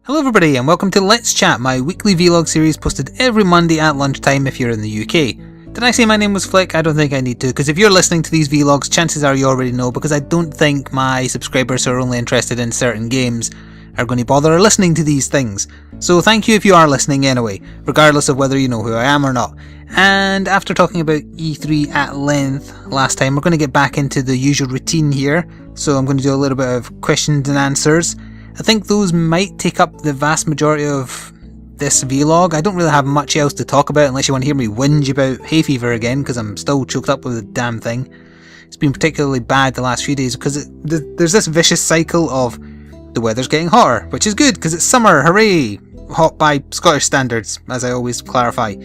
Hello everybody and welcome to Let's Chat, my weekly vlog series posted every Monday at lunchtime if you're in the UK. Did I say my name was Flik? I don't think I need to, because if you're listening to these vlogs, chances are you already know, because I don't think my subscribers who are only interested in certain games are going to bother listening to these things. So thank you if you are listening anyway, regardless of whether you know who I am or not. And after talking about E3 at length last time, we're going to get back into the usual routine here. So I'm going to do a little bit of questions and answers. I think those might take up the vast majority of this vlog. I don't really have much else to talk about unless you want to hear me whinge about hay fever again, because I'm still choked up with the damn thing. It's been particularly bad the last few days because there's this vicious cycle of the weather's getting hotter, which is good because it's summer, hooray! Hot by Scottish standards, as I always clarify.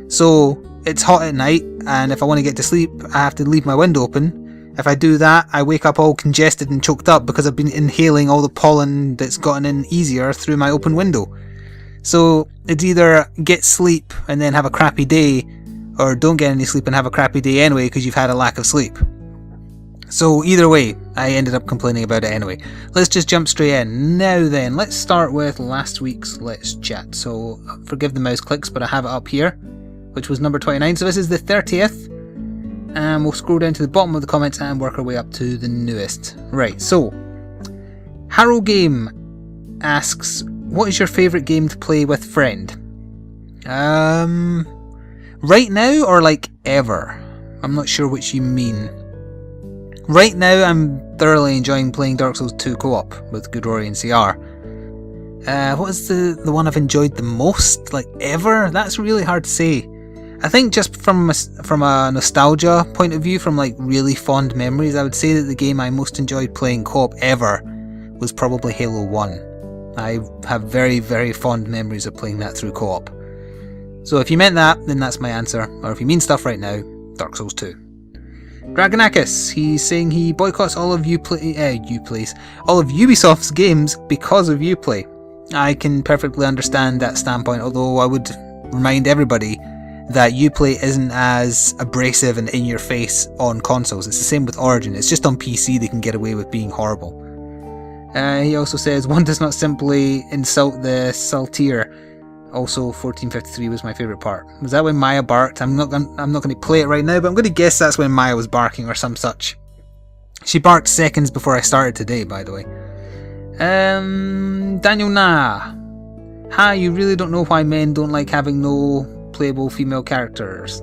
So it's hot at night, and if I want to get to sleep, I have to leave my window open. If I do that, I wake up all congested and choked up because I've been inhaling all the pollen that's gotten in easier through my open window. So it's either get sleep and then have a crappy day, or don't get any sleep and have a crappy day anyway because you've had a lack of sleep. So either way, I ended up complaining about it anyway. Let's just jump straight in. Now then, let's start with last week's Let's Chat. So forgive the mouse clicks, but I have it up here, which was number 29. So this is the 30th. And we'll scroll down to the bottom of the comments and work our way up to the newest. Right, so Harrow Game asks, what is your favourite game to play with friend? Right now or like ever? I'm not sure which you mean. Right now I'm thoroughly enjoying playing Dark Souls 2 co-op with good Rory and CR. What is the one I've enjoyed the most? Like ever? That's really hard to say. I think just from a nostalgia point of view, from like really fond memories, I would say that the game I most enjoyed playing co-op ever was probably Halo 1. I have very, very fond memories of playing that through co-op. So if you meant that, then that's my answer. Or if you mean stuff right now, Dark Souls 2. Dragonakis, he's saying he boycotts all of all of Ubisoft's games because of Uplay. I can perfectly understand that standpoint, although I would remind everybody that Uplay isn't as abrasive and in your face on consoles. It's the same with Origin. It's just on PC they can get away with being horrible. He also says one does not simply insult the saltier. Also 1453 was my favourite part. Was that when Maya barked? I'm not going to play it right now, but I'm going to guess that's when Maya was barking or some such. She barked seconds before I started today, by the way. Daniel Na. Hi, you really don't know why men don't like having no playable female characters.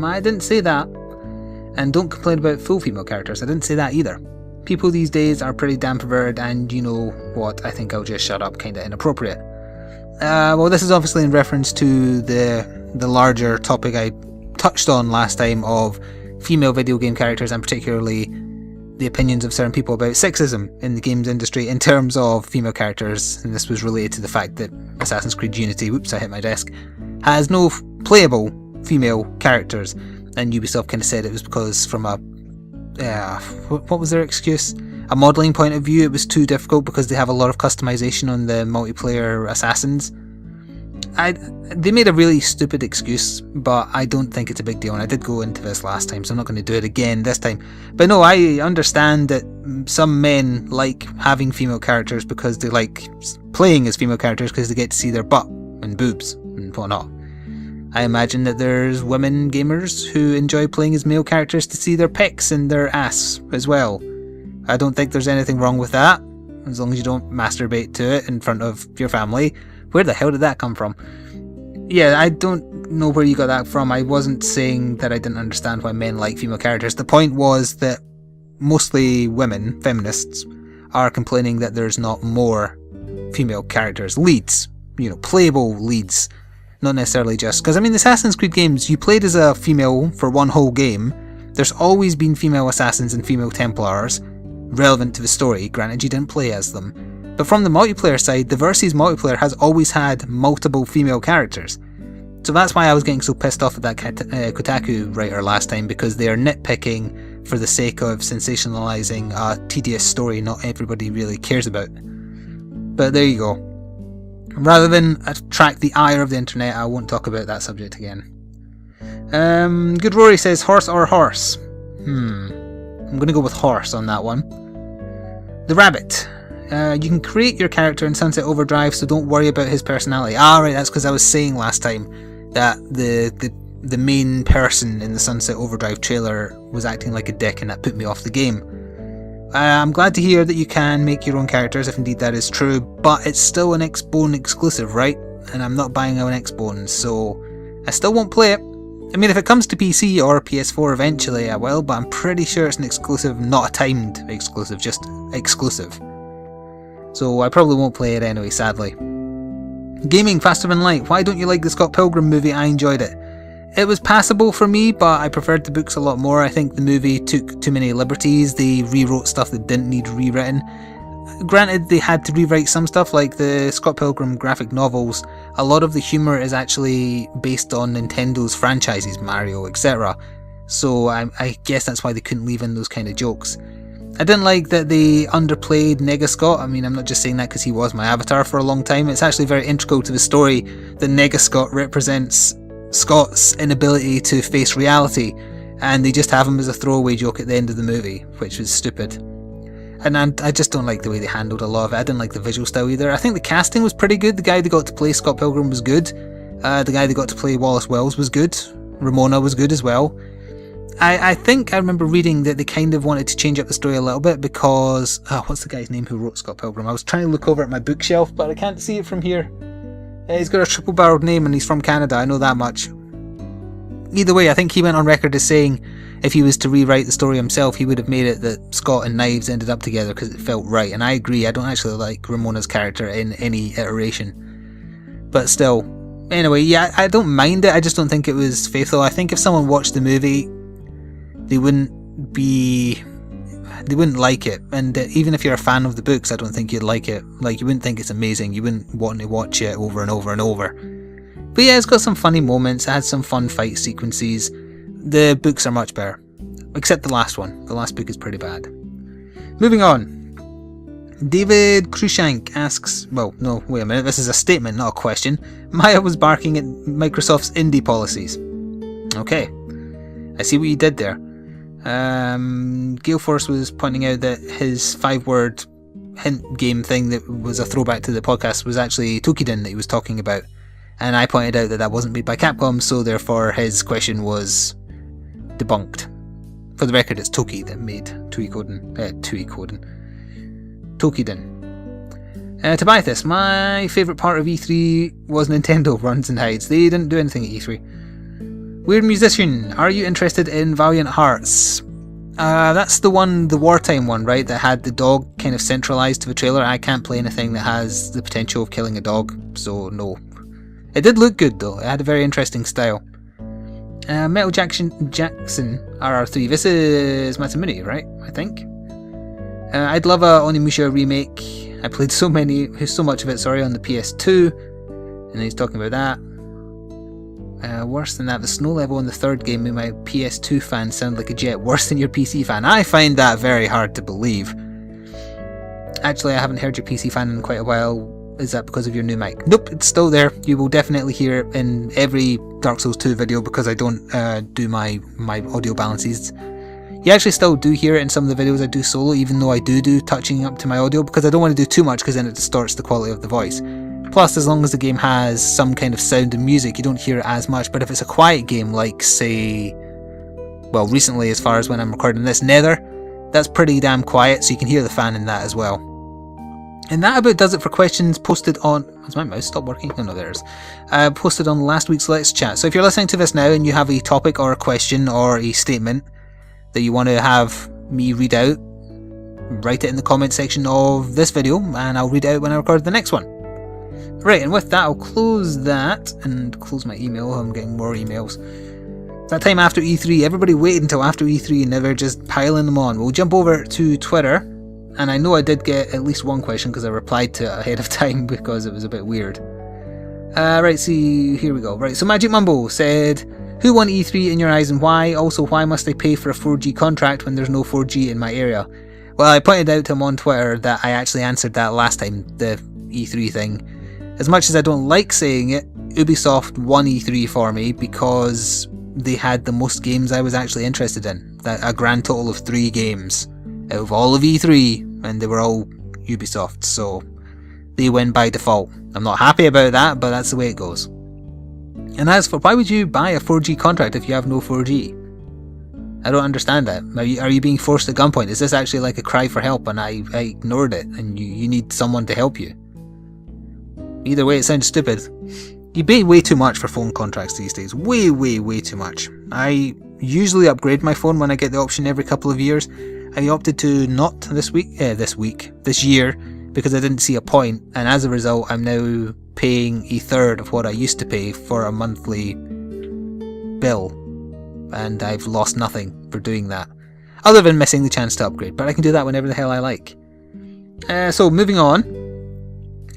I didn't say that. And don't complain about full female characters. I didn't say that either. People these days are pretty damn perverted, and you know what, I think I'll just shut up, kinda inappropriate. Well, this is obviously in reference to the larger topic I touched on last time of female video game characters, and particularly the opinions of certain people about sexism in the games industry in terms of female characters, and this was related to the fact that Assassin's Creed Unity, whoops, I hit my desk, has no playable female characters, and Ubisoft kind of said it was because from a what was their excuse? A modelling point of view, it was too difficult because they have a lot of customization on the multiplayer assassins. They made a really stupid excuse, but I don't think it's a big deal, and I did go into this last time, so I'm not going to do it again this time. But no, I understand that some men like having female characters because they like playing as female characters because they get to see their butt and boobs and whatnot. I imagine that there's women gamers who enjoy playing as male characters to see their pecs and their ass as well. I don't think there's anything wrong with that, as long as you don't masturbate to it in front of your family. Where the hell did that come from? Yeah, I don't know where you got that from. I wasn't saying that I didn't understand why men like female characters. The point was that mostly women, feminists, are complaining that there's not more female characters. Leads, playable leads. Not necessarily just... Because, I mean, the Assassin's Creed games, you played as a female for one whole game. There's always been female assassins and female Templars relevant to the story. Granted, you didn't play as them. But from the multiplayer side, the Versus multiplayer has always had multiple female characters. So that's why I was getting so pissed off at that Kotaku writer last time, because they are nitpicking for the sake of sensationalizing a tedious story not everybody really cares about. But there you go. Rather than attract the ire of the internet, I won't talk about that subject again. Good Rory says, horse or horse? I'm going to go with horse on that one. The Rabbit. You can create your character in Sunset Overdrive, so don't worry about his personality. Ah, right, that's because I was saying last time that the main person in the Sunset Overdrive trailer was acting like a dick, and that put me off the game. I'm glad to hear that you can make your own characters, if indeed that is true, but it's still an Xbone exclusive, right? And I'm not buying an Xbone, so I still won't play it. I mean, if it comes to PC or PS4 eventually, I will, but I'm pretty sure it's an exclusive, not a timed exclusive, just exclusive. So I probably won't play it anyway, sadly. Gaming Faster Than Light. Why don't you like the Scott Pilgrim movie? I enjoyed it. It was passable for me, but I preferred the books a lot more. I think the movie took too many liberties. They rewrote stuff that didn't need rewritten. Granted, they had to rewrite some stuff, like the Scott Pilgrim graphic novels. A lot of the humour is actually based on Nintendo's franchises, Mario, etc. So I guess that's why they couldn't leave in those kind of jokes. I didn't like that they underplayed Nega Scott. I mean, I'm not just saying that because he was my avatar for a long time. It's actually very integral to the story that Nega Scott represents Scott's inability to face reality, and they just have him as a throwaway joke at the end of the movie, which was stupid. And I just don't like the way they handled a lot of it. I didn't like the visual style either. I think the casting was pretty good. The guy that got to play Scott Pilgrim was good. The guy that got to play Wallace Wells was good. Ramona was good as well. I think I remember reading that they kind of wanted to change up the story a little bit because... what's the guy's name who wrote Scott Pilgrim? I was trying to look over at my bookshelf, but I can't see it from here. He's got a triple-barreled name and he's from Canada, I know that much. Either way, I think he went on record as saying if he was to rewrite the story himself, he would have made it that Scott and Knives ended up together because it felt right. And I agree, I don't actually like Ramona's character in any iteration. But still, anyway, yeah, I don't mind it, I just don't think it was faithful. I think if someone watched the movie, they wouldn't like it. And even if you're a fan of the books, I don't think you'd like it. Like, you wouldn't think it's amazing, you wouldn't want to watch it over and over and over. But yeah, it's got some funny moments, it had some fun fight sequences. The books are much better. Except the last one. The last book is pretty bad. Moving on. David Krushank asks... Well, no, wait a minute, this is a statement, not a question. Maya was barking at Microsoft's indie policies. Okay. I see what you did there. Gale Force was pointing out that his 5-word hint game thing that was a throwback to the podcast was actually Tokiden that he was talking about. And I pointed out that that wasn't made by Capcom, so therefore his question was debunked. For the record, it's Toki that made Tokiden. Tobias, my favourite part of E3 was Nintendo runs and hides. They didn't do anything at E3. Weird Musician, are you interested in Valiant Hearts? That's the wartime one, right? That had the dog kind of centralised to the trailer. I can't play anything that has the potential of killing a dog, so no. It did look good though, it had a very interesting style. Metal Jackson RR3, this is Masamune, right? I think. I'd love a Onimusha remake. I played so much of it, on the PS2, and he's talking about that. Worse than that, the snow level in the third game made my PS2 fan sound like a jet. Worse than your PC fan. I find that very hard to believe. Actually, I haven't heard your PC fan in quite a while. Is that because of your new mic? Nope, it's still there. You will definitely hear it in every Dark Souls 2 video because I don't do my audio balances. You actually still do hear it in some of the videos I do solo, even though I do touching up to my audio, because I don't want to do too much because then it distorts the quality of the voice. Plus, as long as the game has some kind of sound and music, you don't hear it as much. But if it's a quiet game, like, say, well, recently, as far as when I'm recording this, Nether, that's pretty damn quiet, so you can hear the fan in that as well. And that about does it for questions posted on... Has my mouse stopped working? Oh no, there it is. Posted on last week's Let's Chat. So if you're listening to this now and you have a topic or a question or a statement that you want to have me read out, write it in the comment section of this video and I'll read it out when I record the next one. Right, and with that I'll close that and close my email. I'm getting more emails. That time after E3, everybody waited until after E3 and now they're just piling them on. We'll jump over to Twitter. And I know I did get at least one question because I replied to it ahead of time because it was a bit weird. Right, see, here we go. Right, so Magic Mumbo said, who won E3 in your eyes and why? Also, why must I pay for a 4G contract when there's no 4G in my area? Well, I pointed out to him on Twitter that I actually answered that last time, the E3 thing. As much as I don't like saying it, Ubisoft won E3 for me because they had the most games I was actually interested in. A grand total of 3 games out of all of E3, and they were all Ubisoft, so they win by default. I'm not happy about that, but that's the way it goes. And as for, why would you buy a 4G contract if you have no 4G? I don't understand that. Are you being forced at gunpoint? Is this actually like a cry for help and I ignored it and you need someone to help you? Either way, it sounds stupid. You pay way too much for phone contracts these days. Way, way, way too much. I usually upgrade my phone when I get the option every couple of years. I opted to not this year, because I didn't see a point, and as a result I'm now paying a third of what I used to pay for a monthly bill, and I've lost nothing for doing that, other than missing the chance to upgrade, but I can do that whenever the hell I like. So moving on,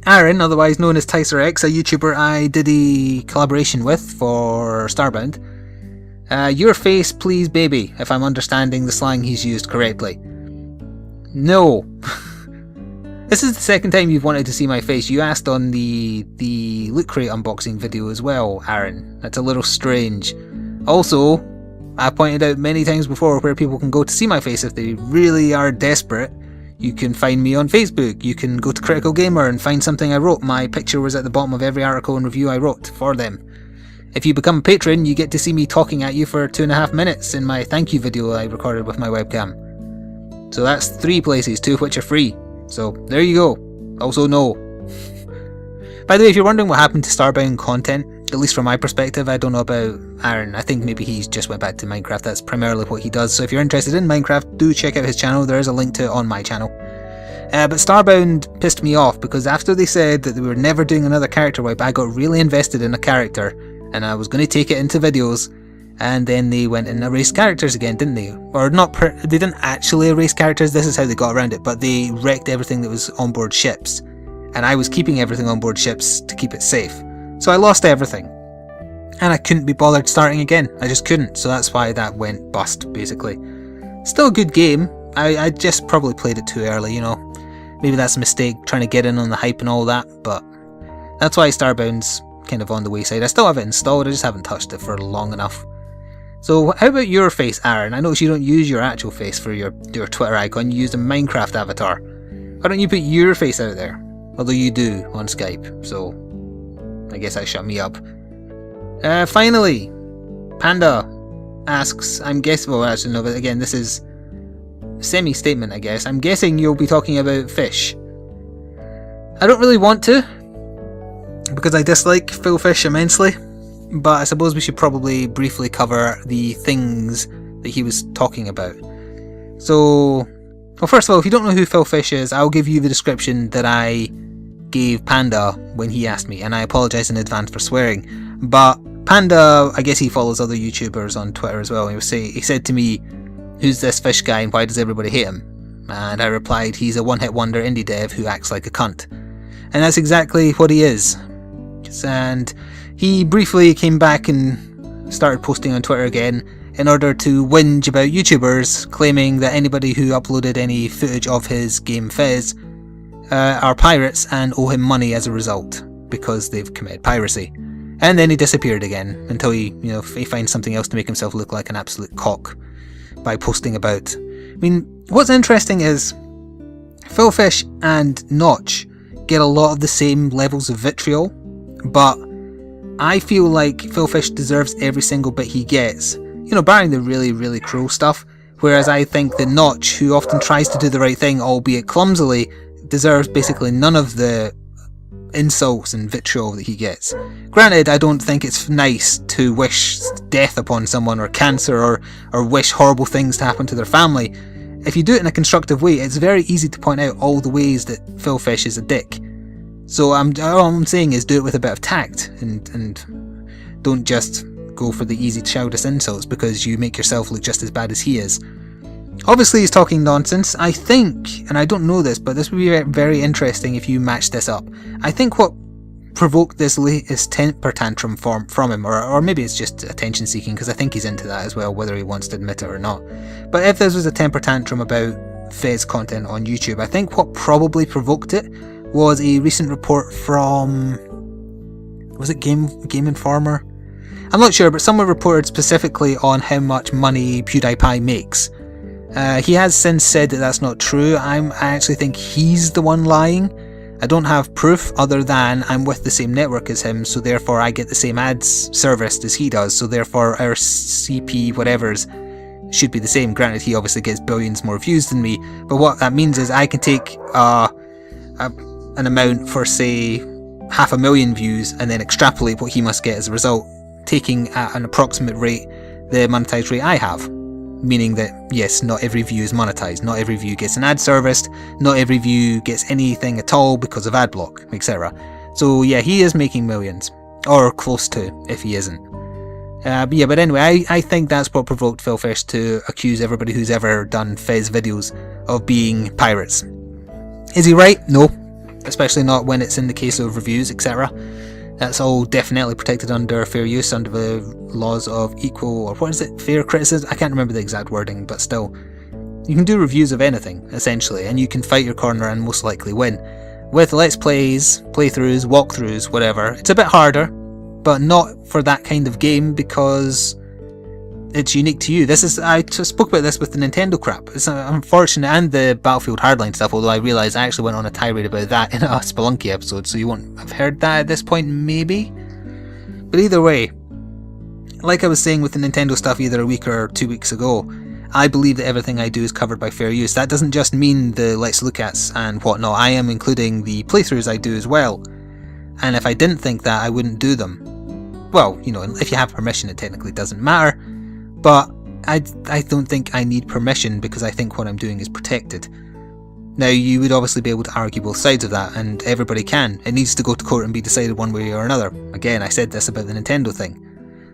Aaron, otherwise known as TicerX, a YouTuber I did a collaboration with for Starbound. Your face please baby, if I'm understanding the slang he's used correctly. No. This is the second time you've wanted to see my face. You asked on the Loot Crate unboxing video as well, Aaron. That's a little strange. Also, I pointed out many times before where people can go to see my face if they really are desperate. You can find me on Facebook. You can go to Critical Gamer and find something I wrote. My picture was at the bottom of every article and review I wrote for them. If you become a patron, you get to see me talking at you for 2.5 minutes in my thank you video I recorded with my webcam. So that's 3 places, 2 of which are free. So there you go. Also no. By the way, if you're wondering what happened to Starbound content, at least from my perspective, I don't know about Aaron. I think maybe he's just went back to Minecraft. That's primarily what he does. So if you're interested in Minecraft, do check out his channel. There is a link to it on my channel. But Starbound pissed me off because after they said that they were never doing another character wipe, I got really invested in a character and I was going to take it into videos, and then they went and erased characters again, didn't they? Or not, they didn't actually erase characters, this is how they got around it, but they wrecked everything that was on board ships. And I was keeping everything on board ships to keep it safe. So I lost everything. And I couldn't be bothered starting again. I just couldn't, so that's why that went bust, basically. Still a good game. I just probably played it too early, you know. Maybe that's a mistake, trying to get in on the hype and all that, but that's why Starbound's kind of on the wayside. I still have it installed, I just haven't touched it for long enough. So how about your face, Aaron? I notice you don't use your actual face for your Twitter icon, you use a Minecraft avatar. Why don't you put your face out there? Although you do on Skype, so I guess that shut me up. Finally, Panda asks, I'm guessing, well actually no, but again this is semi-statement I guess, I'm guessing you'll be talking about fish. I don't really want to, because I dislike Phil Fish immensely, but I suppose we should probably briefly cover the things that he was talking about. So, well, first of all, if you don't know who Phil Fish is, I'll give you the description that I gave Panda when he asked me, and I apologise in advance for swearing, but Panda, I guess he follows other YouTubers on Twitter as well, he said to me, who's this fish guy and why does everybody hate him? And I replied, he's a one-hit wonder indie dev who acts like a cunt. And that's exactly what he is. And he briefly came back and started posting on Twitter again in order to whinge about YouTubers, claiming that anybody who uploaded any footage of his game Fez are pirates and owe him money as a result, because they've committed piracy. And then he disappeared again, until he finds something else to make himself look like an absolute cock by posting about. I mean, what's interesting is Phil Fish and Notch get a lot of the same levels of vitriol, but I feel like Phil Fish deserves every single bit he gets, barring the really, really cruel stuff, whereas I think that Notch, who often tries to do the right thing, albeit clumsily, deserves basically none of the insults and vitriol that he gets. Granted, I don't think it's nice to wish death upon someone or cancer or wish horrible things to happen to their family. If you do it in a constructive way, it's very easy to point out all the ways that Phil Fish is a dick. So all I'm saying is do it with a bit of tact and don't just go for the easy childish insults because you make yourself look just as bad as he is. Obviously he's talking nonsense. I think, and I don't know this, but this would be very interesting if you match this up. I think what provoked this latest temper tantrum from him, or maybe it's just attention seeking, because I think he's into that as well, whether he wants to admit it or not. But if this was a temper tantrum about Fez content on YouTube, I think what probably provoked it was a recent report from, was it Game Informer? I'm not sure, but someone reported specifically on how much money PewDiePie makes. He has since said that that's not true. I actually think he's the one lying. I don't have proof other than I'm with the same network as him, so therefore I get the same ads serviced as he does, so therefore our CP whatevers should be the same. Granted, he obviously gets billions more views than me, but what that means is I can take an amount for, say, 500,000 views and then extrapolate what he must get as a result, taking at an approximate rate the monetized rate I have. Meaning that, yes, not every view is monetized, not every view gets an ad serviced, not every view gets anything at all because of ad block, etc. So yeah, he is making millions, or close to, if he isn't. But anyway, I think that's what provoked Philfish to accuse everybody who's ever done Fez videos of being pirates. Is he right? No. Especially not when it's in the case of reviews, etc. That's all definitely protected under fair use, under the laws of equal, or what is it, fair criticism? I can't remember the exact wording, but still. You can do reviews of anything, essentially, and you can fight your corner and most likely win. With Let's Plays, playthroughs, walkthroughs, whatever, it's a bit harder, but not for that kind of game because it's unique to you. I spoke about this with the Nintendo crap. It's unfortunate, and the Battlefield Hardline stuff, although I realised I actually went on a tirade about that in a Spelunky episode, so you won't have heard that at this point, maybe? But either way, like I was saying with the Nintendo stuff either a week or 2 weeks ago, I believe that everything I do is covered by fair use. That doesn't just mean the Let's Look Ats and whatnot, I am including the playthroughs I do as well. And if I didn't think that, I wouldn't do them. Well, you know, if you have permission, it technically doesn't matter. But I don't think I need permission because I think what I'm doing is protected. Now, you would obviously be able to argue both sides of that, and everybody can. It needs to go to court and be decided one way or another. Again, I said this about the Nintendo thing.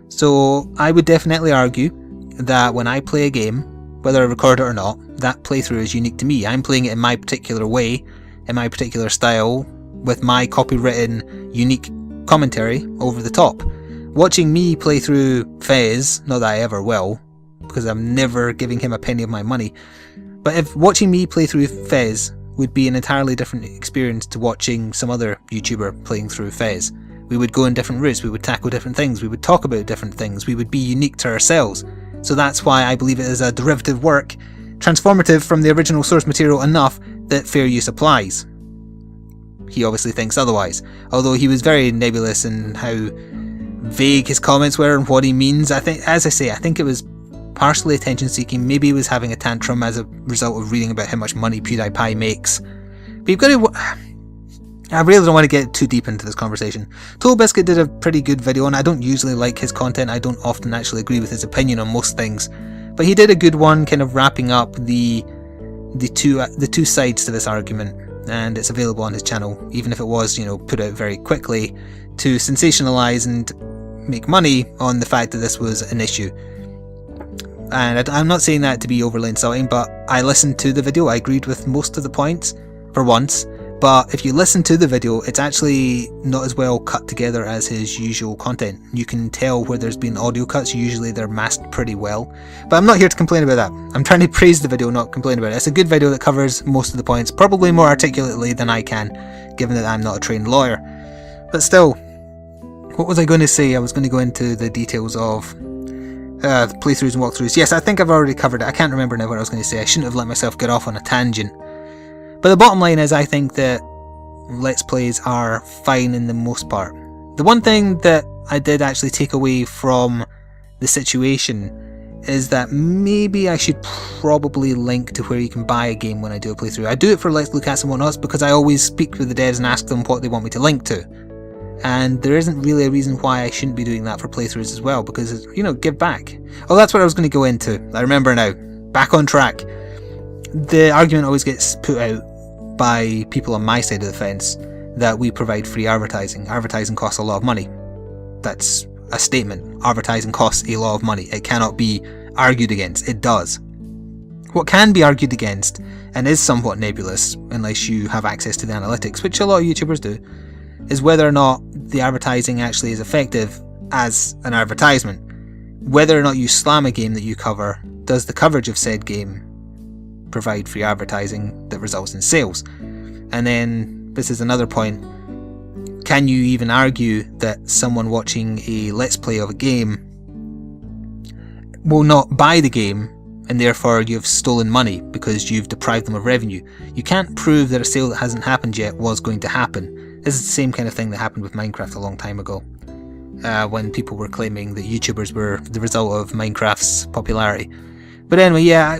So I would definitely argue that when I play a game, whether I record it or not, that playthrough is unique to me. I'm playing it in my particular way, in my particular style, with my copywritten, unique commentary over the top. Watching me play through Fez, not that I ever will, because I'm never giving him a penny of my money, but if watching me play through Fez would be an entirely different experience to watching some other YouTuber playing through Fez. We would go in different routes, we would tackle different things, we would talk about different things, we would be unique to ourselves. So that's why I believe it is a derivative work, transformative from the original source material enough that fair use applies. He obviously thinks otherwise, although he was very nebulous in how vague his comments were and what he means. I think, as I say, I think it was partially attention seeking. Maybe he was having a tantrum as a result of reading about how much money PewDiePie makes. But you've got to... I really don't want to get too deep into this conversation. Total Biscuit did a pretty good video, and I don't usually like his content. I don't often actually agree with his opinion on most things, but he did a good one, kind of wrapping up the two sides to this argument, and it's available on his channel, even if it was, you know, put out very quickly to sensationalize and make money on the fact that this was an issue. And I'm not saying that to be overly insulting, but I listened to the video, I agreed with most of the points for once. But if you listen to the video, it's actually not as well cut together as his usual content. You can tell where there's been audio cuts, usually they're masked pretty well. But I'm not here to complain about that. I'm trying to praise the video, not complain about it. It's a good video that covers most of the points, probably more articulately than I can, given that I'm not a trained lawyer. But still, what was I going to say? I was going to go into the details of the playthroughs and walkthroughs. Yes, I think I've already covered it. I can't remember now what I was going to say. I shouldn't have let myself get off on a tangent. But the bottom line is, I think that Let's Plays are fine in the most part. The one thing that I did actually take away from the situation is that maybe I should probably link to where you can buy a game when I do a playthrough. I do it for Let's Look At and whatnot because I always speak with the devs and ask them what they want me to link to. And there isn't really a reason why I shouldn't be doing that for playthroughs as well, because, you know, give back. Oh, that's what I was going to go into. I remember now. Back on track. The argument always gets put out by people on my side of the fence that we provide free advertising. Advertising costs a lot of money. That's a statement. Advertising costs a lot of money. It cannot be argued against. It does. What can be argued against, and is somewhat nebulous unless you have access to the analytics, which a lot of YouTubers do, is whether or not the advertising actually is effective as an advertisement. Whether or not you slam a game that you cover, does the coverage of said game provide free advertising that results in sales? And then, this is another point, can you even argue that someone watching a Let's Play of a game will not buy the game and therefore you've stolen money because you've deprived them of revenue. You can't prove that a sale that hasn't happened yet was going to happen. This is the same kind of thing that happened with Minecraft a long time ago, when people were claiming that YouTubers were the result of Minecraft's popularity. But anyway, yeah,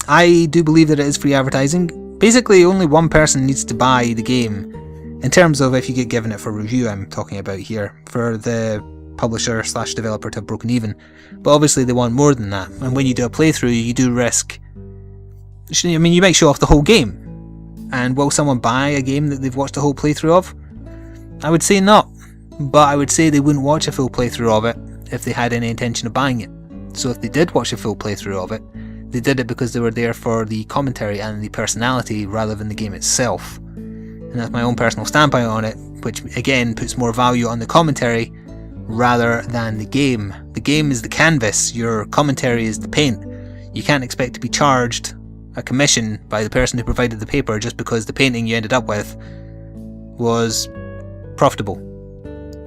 I do believe that it is free advertising. Basically, only one person needs to buy the game, in terms of if you get given it for review, I'm talking about here, for the publisher / developer to have broken even. But obviously they want more than that, and when you do a playthrough you do risk, I mean, you might show off the whole game, and will someone buy a game that they've watched a whole playthrough of? I would say not, but I would say they wouldn't watch a full playthrough of it if they had any intention of buying it. So if they did watch a full playthrough of it, they did it because they were there for the commentary and the personality rather than the game itself. And that's my own personal standpoint on it, which again puts more value on the commentary rather than the game. The game is the canvas, your commentary is the paint. You can't expect to be charged a commission by the person who provided the paper just because the painting you ended up with was profitable.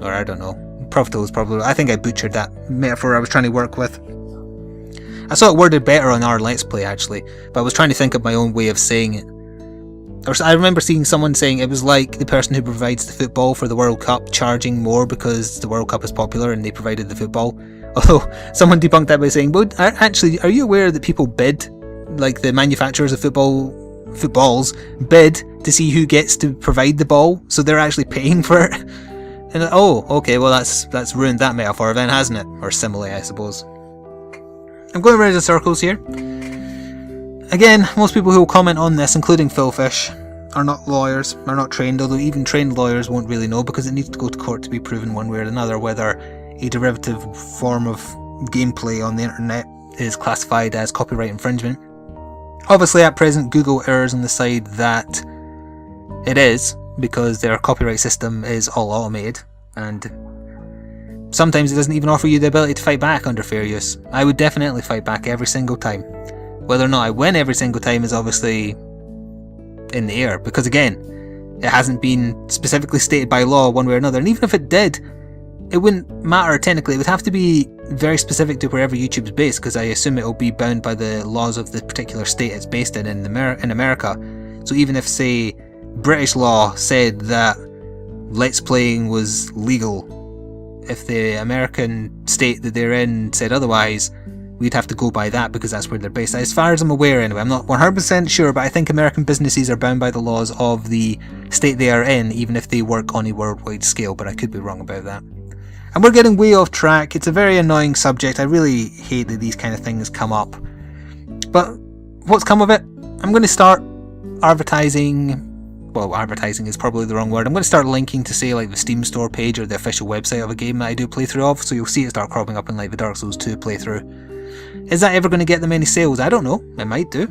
Or I don't know. Profitable is probably... I think I butchered that metaphor I was trying to work with. I saw it worded better on our Let's Play actually, but I was trying to think of my own way of saying it. Or I remember seeing someone saying it was like the person who provides the football for the World Cup charging more because the World Cup is popular and they provided the football. Although someone debunked that by saying, well, actually, are you aware that people bid, like the manufacturers of footballs bid to see who gets to provide the ball, so they're actually paying for it? And oh, okay, well that's ruined that metaphor then, hasn't it? Or simile, I suppose. I'm going around in circles here. Again, most people who will comment on this, including Philfish, are not lawyers, are not trained, although even trained lawyers won't really know because it needs to go to court to be proven one way or another whether a derivative form of gameplay on the internet is classified as copyright infringement. Obviously at present Google errs on the side that it is, because their copyright system is all automated, and sometimes it doesn't even offer you the ability to fight back under fair use. I would definitely fight back every single time. Whether or not I win every single time is obviously in the air, because again, it hasn't been specifically stated by law one way or another, and even if it did, it wouldn't matter technically. It would have to be very specific to wherever YouTube's based, because I assume it will be bound by the laws of the particular state it's based in America. So even if, say, British law said that Let's Playing was legal, if the American state that they're in said otherwise, we'd have to go by that because that's where they're based. As far as I'm aware anyway, I'm not 100% sure, but I think American businesses are bound by the laws of the state they are in, even if they work on a worldwide scale, but I could be wrong about that. And we're getting way off track. It's a very annoying subject. I really hate that these kind of things come up. But what's come of it? I'm going to start advertising. Well, advertising is probably the wrong word. I'm going to start linking to, say, like the Steam store page or the official website of a game that I do playthrough of, so you'll see it start cropping up in like the Dark Souls 2 playthrough. Is that ever going to get them any sales? I don't know. It might do.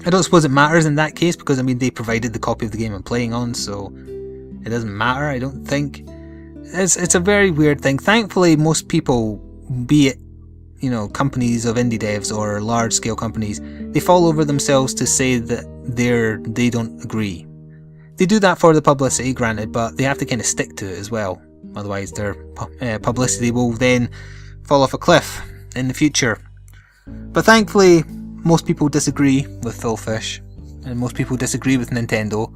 I don't suppose it matters in that case, because I mean they provided the copy of the game I'm playing on, so it doesn't matter, I don't think. It's a very weird thing. Thankfully, most people, be it, you know, companies of indie devs or large scale companies, they fall over themselves to say that they don't agree. They do that for the publicity, granted, but they have to kind of stick to it as well. Otherwise their publicity will then fall off a cliff in the future. But thankfully, most people disagree with Philfish, and most people disagree with Nintendo,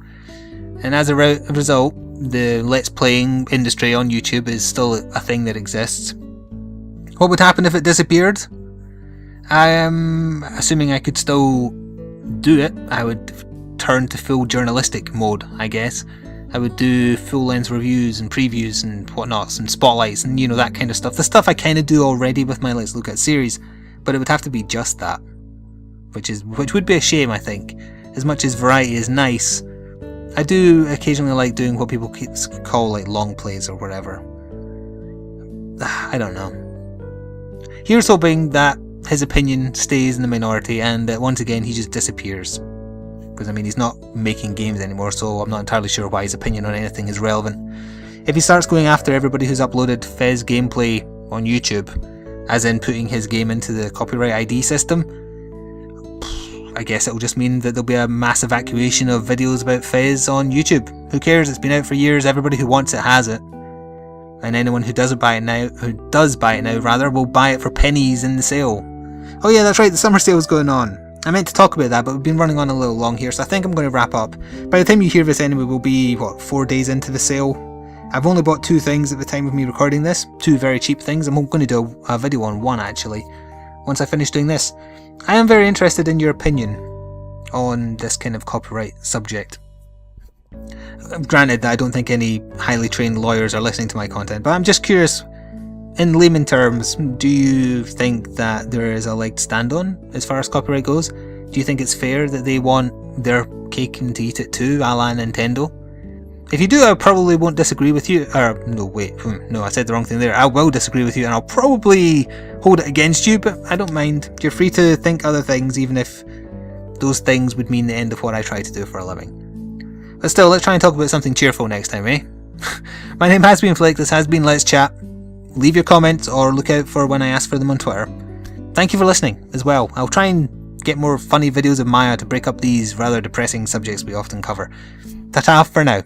and as a result, the Let's Playing industry on YouTube is still a thing that exists. What would happen if it disappeared? I am assuming I could still do it. I would turn to full journalistic mode, I guess. I would do full-length reviews and previews and whatnots and spotlights and, you know, that kind of stuff. The stuff I kind of do already with my Let's Look At series, but it would have to be just that, which would be a shame, I think. As much as variety is nice, I do occasionally like doing what people call like long plays or whatever. I don't know. Here's hoping that his opinion stays in the minority and that once again he just disappears. Because I mean he's not making games anymore, so I'm not entirely sure why his opinion on anything is relevant. If he starts going after everybody who's uploaded Fez gameplay on YouTube, as in putting his game into the copyright ID system, I guess it'll just mean that there'll be a mass evacuation of videos about Fez on YouTube. Who cares? It's been out for years. Everybody who wants it has it, and anyone who does buy it now, will buy it for pennies in the sale. Oh yeah, that's right, the summer sale is going on. I meant to talk about that, but we've been running on a little long here, so I think I'm going to wrap up. By the time you hear this anyway, we'll be, 4 days into the sale. I've only bought 2 things at the time of me recording this. 2 very cheap things. I'm going to do a video on one, actually, once I finish doing this. I am very interested in your opinion on this kind of copyright subject. Granted, I don't think any highly trained lawyers are listening to my content, but I'm just curious, in layman terms, do you think that there is a leg to stand on as far as copyright goes? Do you think it's fair that they want their cake and to eat it too, a la Nintendo? If you do, I probably won't disagree with you. No, I said the wrong thing there. I will disagree with you, and I'll probably hold it against you, but I don't mind. You're free to think other things, even if those things would mean the end of what I try to do for a living. But still, let's try and talk about something cheerful next time, eh? My name has been Flik, this has been Let's Chat. Leave your comments, or look out for when I ask for them on Twitter. Thank you for listening, as well. I'll try and get more funny videos of Maya to break up these rather depressing subjects we often cover. Ta-ta for now.